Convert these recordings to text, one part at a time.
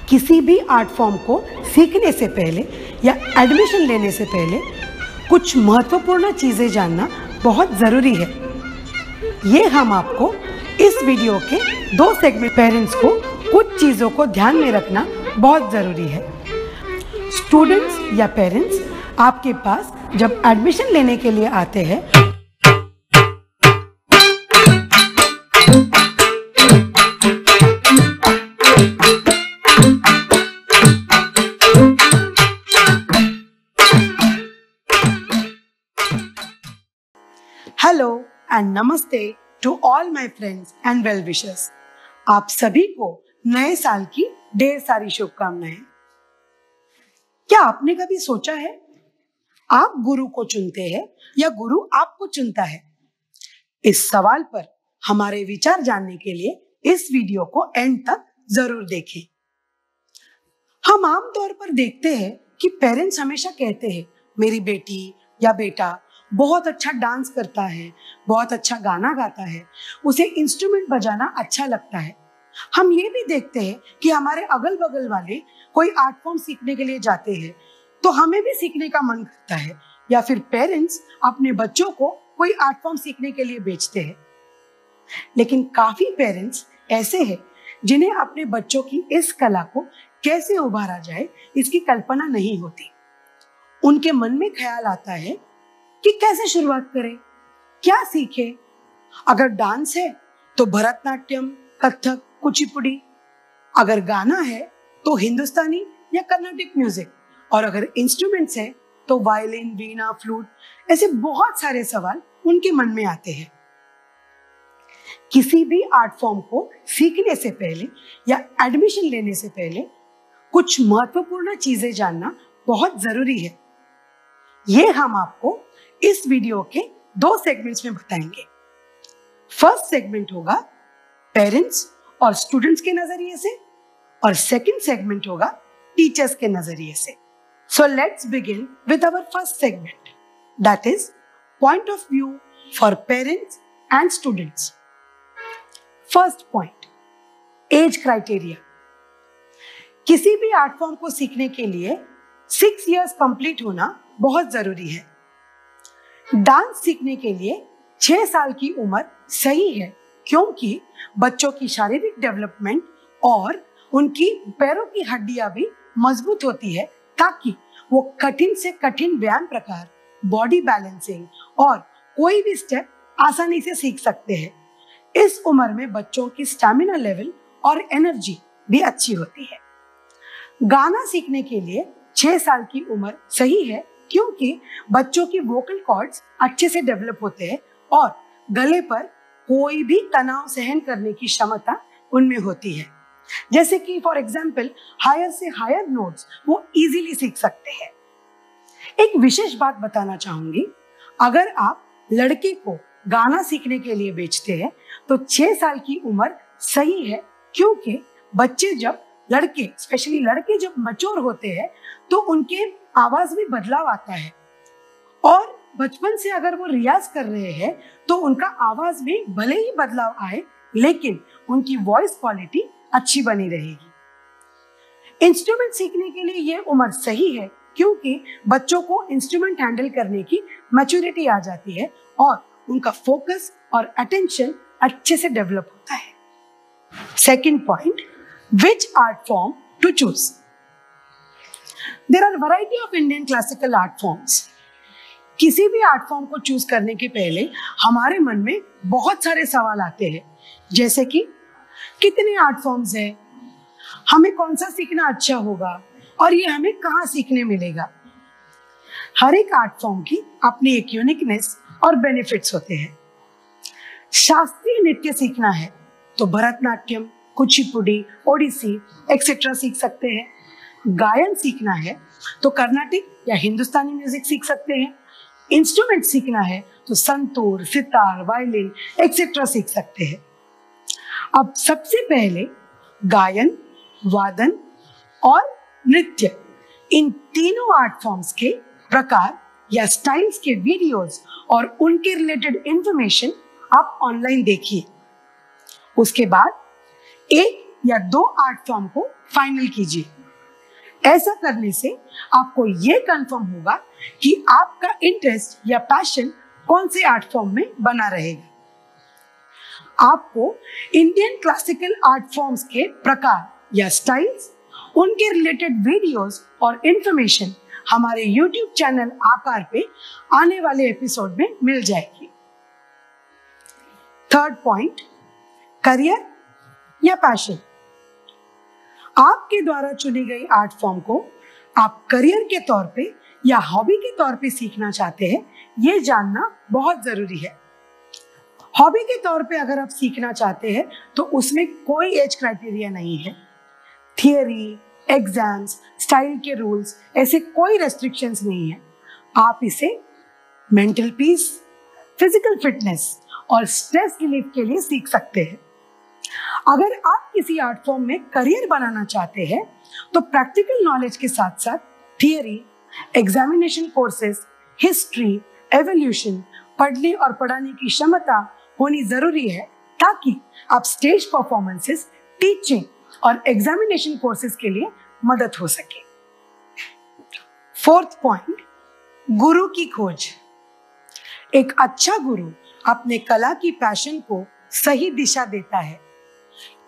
किसी भी art form को सीखने से पहले या एडमिशन लेने से पहले कुछ महत्वपूर्ण चीज़ें जानना बहुत ज़रूरी है। ये हम आपको इस वीडियो के 2 सेगमेंट पेरेंट्स को कुछ चीज़ों को ध्यान में रखना बहुत ज़रूरी है। स्टूडेंट्स या पेरेंट्स आपके पास जब एडमिशन लेने के लिए आते हैं hello and namaste to all my friends and well wishers. आप सभी को नए साल की ढेर सारी शुभकामनाएं। क्या आपने कभी सोचा है आप गुरु को चुनते हैं या गुरु आपको चुनता है? इस सवाल पर हमारे विचार जानने के लिए इस वीडियो को एंड तक जरूर देखें। हम आमतौर पर देखते हैं कि पेरेंट्स हमेशा कहते हैं मेरी बेटी या बेटा बहुत अच्छा डांस करता है, बहुत अच्छा गाना गाता है, उसे इंस्ट्रूमेंट बजाना अच्छा लगता है। हम ये भी देखते हैं कि हमारे अगल बगल वाले कोई आर्ट फॉर्म सीखने के लिए जाते हैं तो हमें भी सीखने का मन करता है, या फिर पेरेंट्स अपने बच्चों को कोई आर्ट फॉर्म सीखने के लिए भेजते हैं। लेकिन काफी पेरेंट्स ऐसे हैं जिन्हें अपने बच्चों की इस कला को कैसे उभारा जाए इसकी कल्पना नहीं होती। उनके मन में ख्याल आता है कि कैसे शुरुआत करें, क्या सीखें। अगर डांस है तो भरतनाट्यम, कथक, कुचिपुड़ी। अगर गाना है तो हिंदुस्तानी या कर्नाटिक म्यूजिक। और अगर इंस्ट्रूमेंट्स है तो वायलिन, वीणा, फ्लूट। ऐसे बहुत सारे सवाल उनके मन में आते हैं। किसी भी आर्ट फॉर्म को सीखने से पहले या एडमिशन लेने से पहले कुछ महत्वपूर्ण चीजें जानना बहुत जरूरी है। ये हम आपको इस वीडियो के 2 सेगमेंट्स में बताएंगे। फर्स्ट सेगमेंट होगा पेरेंट्स और स्टूडेंट्स के नजरिए से, और सेकंड सेगमेंट होगा टीचर्स के नजरिए से। So let's begin with our first segment, that is point of view for parents and students. First point, age criteria. किसी भी आर्ट फॉर्म को सीखने के लिए 6 इयर्स कंप्लीट होना बहुत जरूरी है। डांस सीखने के लिए 6 साल की उम्र सही है, क्योंकि बच्चों की शारीरिक डेवलपमेंट और उनकी पैरों की हड्डियां भी मजबूत होती है, ताकि वो कठिन से कठिन व्यायाम प्रकार, बॉडी बैलेंसिंग और कोई भी स्टेप आसानी से सीख सकते हैं। इस उम्र में बच्चों की स्टैमिना लेवल और एनर्जी भी अच्छी होती है। गाना सीखने के लिए 6 साल की उम्र सही है, क्योंकि बच्चों की वोकल कॉर्ड्स अच्छे से डेवलप होते हैं और गले पर कोई भी तनाव सहन करने की क्षमता उनमें होती है। जैसे कि फॉर एग्जाम्पल हायर से हायर नोट्स वो इजीली सीख सकते हैं। एक विशेष बात बताना चाहूंगी, अगर आप लड़के को गाना सीखने के लिए भेजते हैं तो 6 साल की उम्र सही है, क्योंकि बच्चे जब स्पेशली लड़के जब मैच्योर होते हैं तो उनके आवाज में बदलाव आता है, और बचपन से अगर वो रियाज कर रहे हैं तो उनका आवाज में भले ही बदलाव आए, लेकिन उनकी वॉइस क्वालिटी अच्छी बनी रहेगी। इंस्ट्रूमेंट सीखने के लिए ये उम्र सही है, क्योंकि बच्चों को इंस्ट्रूमेंट हैंडल करने की मैच्योरिटी आ जाती है और उनका फोकस और अटेंशन अच्छे से डेवलप होता है। Second point, which art form to choose? There are variety of Indian classical art forms. किसी भी आर्ट फॉर्म को चूज करने के पहले हमारे मन में बहुत सारे सवाल आते हैं, जैसे कि कितने आर्ट फॉर्म्स हैं, हमें कौन सा सीखना अच्छा होगा, और ये हमें कहाँ सीखने मिलेगा। हर एक आर्ट फॉर्म की अपनी एक यूनिकनेस और बेनिफिट्स होते हैं। शास्त्रीय नृत्य सीखना है तो भरतनाट्यम, कुचिपुड़ी, ओडिसी एक्सेट्रा सीख सकते हैं। गायन सीखना है तो कर्नाटिक या हिंदुस्तानी म्यूजिक सीख सकते हैं। इंस्ट्रूमेंट सीखना है तो संतूर, सितार, वायलिन एक्सेट्रा सीख सकते हैं। अब सबसे पहले गायन, वादन और नृत्य, इन तीनों आर्ट फॉर्म्स के प्रकार या स्टाइल्स के वीडियोस और उनके रिलेटेड इंफॉर्मेशन आप ऑनलाइन देखिए। उसके बाद एक या 2 आर्ट फॉर्म को फाइनल कीजिए। ऐसा करने से आपको ये कंफर्म होगा कि आपका इंटरेस्ट या पैशन कौन से आर्ट फॉर्म में बना रहेगा। आपको इंडियन क्लासिकल आर्ट फॉर्म्स के प्रकार या स्टाइल्स, उनके रिलेटेड वीडियोस और इंफॉर्मेशन हमारे YouTube चैनल आकार पे आने वाले एपिसोड में मिल जाएगी। थर्ड पॉइंट, करियर या पैशन। आपके द्वारा चुनी गई आर्ट फॉर्म को आप करियर के तौर पे या हॉबी के तौर पे सीखना चाहते हैं, ये जानना बहुत जरूरी है। हॉबी के तौर पे अगर आप सीखना चाहते हैं तो उसमें कोई एज क्राइटेरिया नहीं है। थियरी, एग्जाम्स, स्टाइल के रूल्स, ऐसे कोई रेस्ट्रिक्शंस नहीं है। आप इसे मेंटल पीस, फिजिकल फिटनेस और स्ट्रेस रिलीफ के लिए सीख सकते हैं। अगर आप किसी आर्ट फॉर्म में करियर बनाना चाहते हैं तो प्रैक्टिकल नॉलेज के साथ साथ theory, examination courses, history, evolution पढ़ने और पढ़ाने की क्षमता होनी जरूरी है, ताकि आप स्टेज परफॉर्मेंसेस, टीचिंग और एग्जामिनेशन कोर्सेज के लिए मदद हो सके। फोर्थ पॉइंट, गुरु की खोज। एक अच्छा गुरु अपने कला की पैशन को सही दिशा देता है।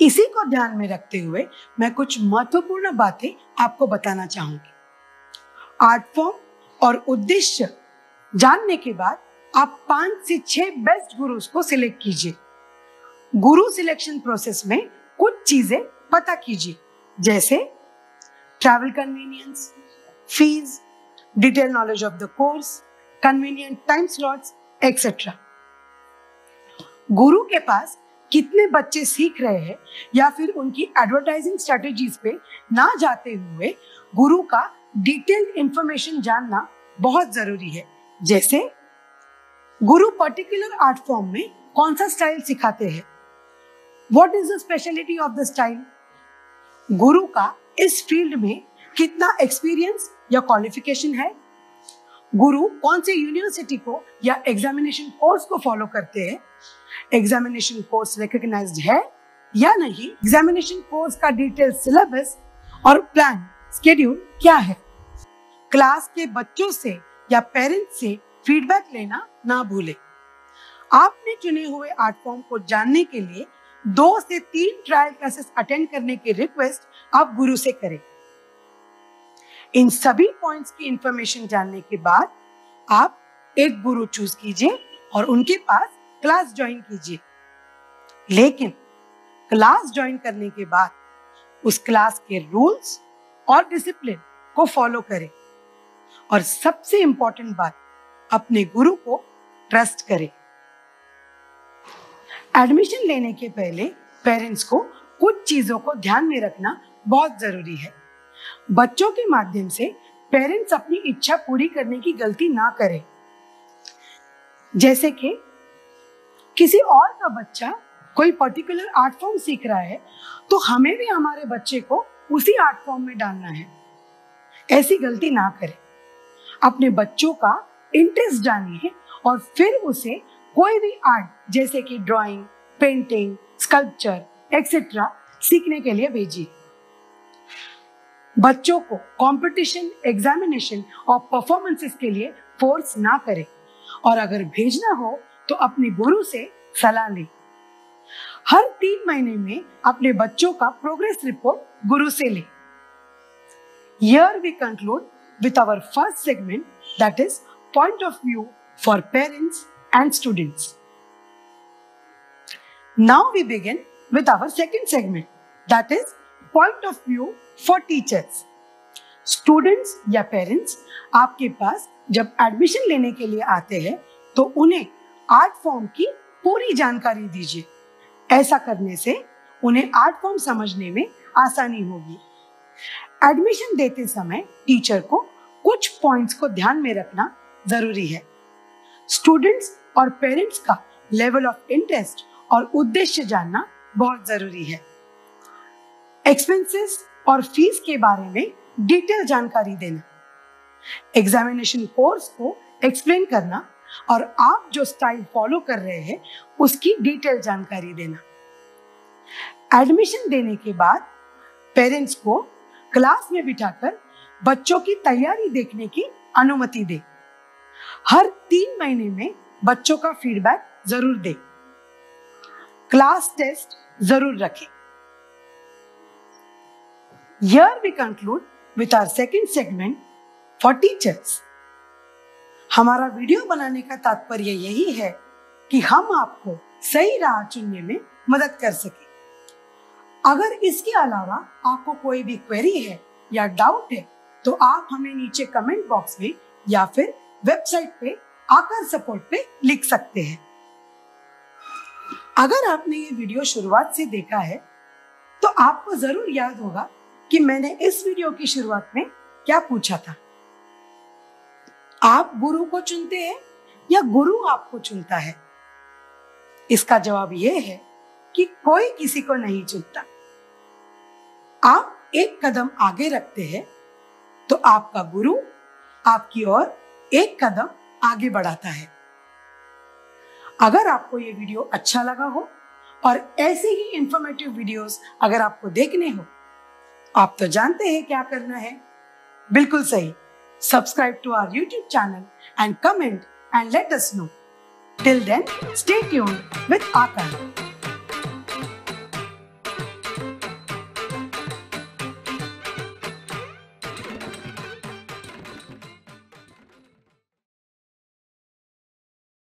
इसी को ध्यान में रखते हुए मैं कुछ महत्वपूर्ण बातें आपको बताना चाहूंगी। आर्ट फॉर्म और उद्देश्य जानने के बाद आप 5 से 6 बेस्ट गुरुज को सिलेक्ट कीजिए। गुरु सिलेक्शन प्रोसेस में कुछ चीजें पता कीजिए, जैसे travel convenience, fees, detail knowledge of the course, convenient time slots etcetera. गुरु के पास कितने बच्चे सीख रहे हैं या फिर उनकी एडवर्टाइजिंग स्ट्रेटेजीज पे ना जाते हुए गुरु का डिटेल्ड इंफॉर्मेशन जानना बहुत जरूरी है। जैसे गुरु पर्टिकुलर आर्ट फॉर्म में कौन सा स्टाइल सिखाते हैं, what is the speciality of the style, गुरु का इस फील्ड में कितना एक्सपीरियंस या क्वालिफिकेशन है, गुरु कौन से यूनिवर्सिटी को या एग्जामिनेशन कोर्स को फॉलो करते हैं, एग्जामिनेशन कोर्स रिकॉग्नाइज्ड है या नहीं, एग्जामिनेशन कोर्स का डिटेल सिलेबस और प्लान शेड्यूल क्या है। क्लास के बच्चों से या पेरेंट्स से फीडबैक लेना ना भूलें। आपने चुने हुए आर्ट फॉर्म को जानने के लिए 2 से 3 ट्रायल क्लासेस अटेंड करने की रिक्वेस्ट आप गुरु से करें। इन सभी पॉइंट्स की इंफॉर्मेशन जानने के बाद आप एक गुरु चूज कीजिए और उनके पास क्लास ज्वाइन कीजिए। लेकिन क्लास ज्वाइन करने के बाद उस क्लास के रूल्स और डिसिप्लिन को फॉलो करें और सबसे इंपॉर्टेंट बात, अपने गुरु को ट्रस्ट करें। एडमिशन लेने के पहले पेरेंट्स को कुछ चीजों को ध्यान में रखना बहुत जरूरी है। बच्चों के माध्यम से पेरेंट्स अपनी इच्छा पूरी करने की गलती ना करें। जैसे कि किसी और का बच्चा कोई पर्टिकुलर आर्ट फॉर्म सीख रहा है तो हमें भी हमारे बच्चे को उसी आर्ट फॉर्म में डालना है। ऐसी गलती ना करें। अपने बच्चों का इंटरेस्ट जानिए और फिर उसे कोई भी आर्ट जैसे कि ड्राइंग, पेंटिंग, स्कल्पचर एक्सेट्रा सीखने के लिए भेजिए। बच्चों को कंपटीशन, एग्जामिनेशन और परफॉर्मेंसेस के लिए फोर्स ना करें और अगर भेजना हो तो अपने गुरु से सलाह लें। हर 3 महीने में अपने बच्चों का प्रोग्रेस रिपोर्ट गुरु से लें। Here we conclude with our first segment, that is point of view for parents and students. Now we begin with our second segment, that is point of view for teachers. Students या parents आपके पास जब admission लेने के लिए आते हैं तो उन्हें आर्ट फॉर्म की पूरी जानकारी दीजिए। ऐसा करने से उन्हें आर्ट फॉर्म समझने में आसानी होगी। एडमिशन देते समय टीचर को कुछ पॉइंट्स को ध्यान में रखना जरूरी है। स्टूडेंट्स और पेरेंट्स का लेवल ऑफ इंटरेस्ट और उद्देश्य जानना बहुत जरूरी है। एक्सपेंसेस और फीस के बारे में डिटेल जानकारी देना, एग्जामिनेशन कोर्स को एक्सप्लेन करना और आप जो स्टाइल फॉलो कर रहे हैं उसकी डिटेल जानकारी देना। एडमिशन देने के बाद पेरेंट्स को क्लास में बिठाकर बच्चों की तैयारी देखने की अनुमति दे। हर 3 महीने में बच्चों का फीडबैक जरूर दे। क्लास टेस्ट जरूर रखें। Here we conclude with our second segment for teachers. हमारा वीडियो बनाने का तात्पर्य यही है कि हम आपको सही राह चुनने में मदद कर सके। अगर इसके अलावा आपको कोई भी क्वेरी है या डाउट है तो आप हमें नीचे कमेंट बॉक्स में या फिर वेबसाइट पे आकर सपोर्ट पे लिख सकते हैं। अगर आपने ये वीडियो शुरुआत से देखा है तो आपको जरूर याद होगा कि मैंने इस वीडियो की शुरुआत में क्या पूछा था। आप गुरु को चुनते हैं या गुरु आपको चुनता है? इसका जवाब यह है कि कोई किसी को नहीं चुनता। आप एक कदम आगे रखते हैं तो आपका गुरु आपकी ओर एक कदम आगे बढ़ाता है। अगर आपको ये वीडियो अच्छा लगा हो और ऐसे ही इंफॉर्मेटिव वीडियोस अगर आपको देखने हो, आप तो जानते हैं क्या करना है। बिल्कुल सही, subscribe to our YouTube channel and comment and let us know. Till then, stay tuned with Akash.